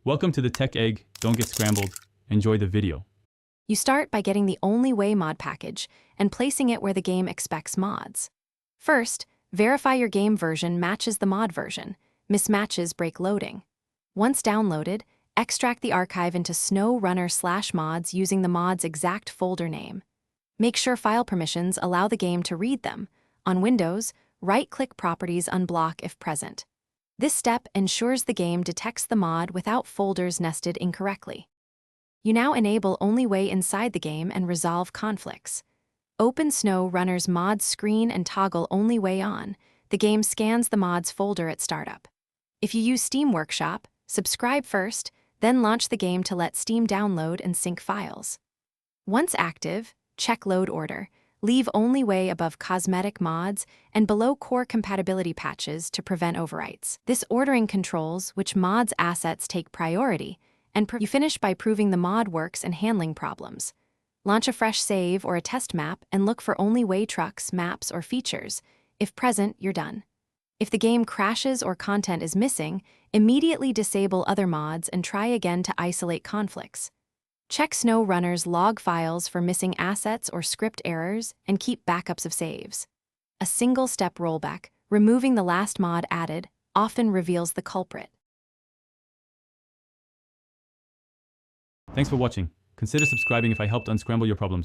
Welcome to the Tech Egg. Don't get scrambled. Enjoy the video. You start by getting the Only Way mod package and placing it where the game expects mods. First, verify your game version matches the mod version. Mismatches break loading. Once downloaded, extract the archive into SnowRunner/mods using the mod's exact folder name. Make sure file permissions allow the game to read them. On Windows, right-click Properties unblock if present. This step ensures the game detects the mod without folders nested incorrectly. You now enable Only Way inside the game and resolve conflicts. Open SnowRunner's mod screen and toggle Only Way on. The game scans the mod's folder at startup. If you use Steam Workshop, subscribe first, then launch the game to let Steam download and sync files. Once active, check load order. Leave Only Way above cosmetic mods and below core compatibility patches to prevent overwrites. This ordering controls which mods' assets take priority, and you finish by proving the mod works and handling problems. Launch a fresh save or a test map and look for Only Way trucks, maps, or features. If present, you're done. If the game crashes or content is missing, immediately disable other mods and try again to isolate conflicts. Check SnowRunner's log files for missing assets or script errors and keep backups of saves. A single-step rollback, removing the last mod added, often reveals the culprit. Thanks for watching. Consider subscribing if I helped unscramble your problems.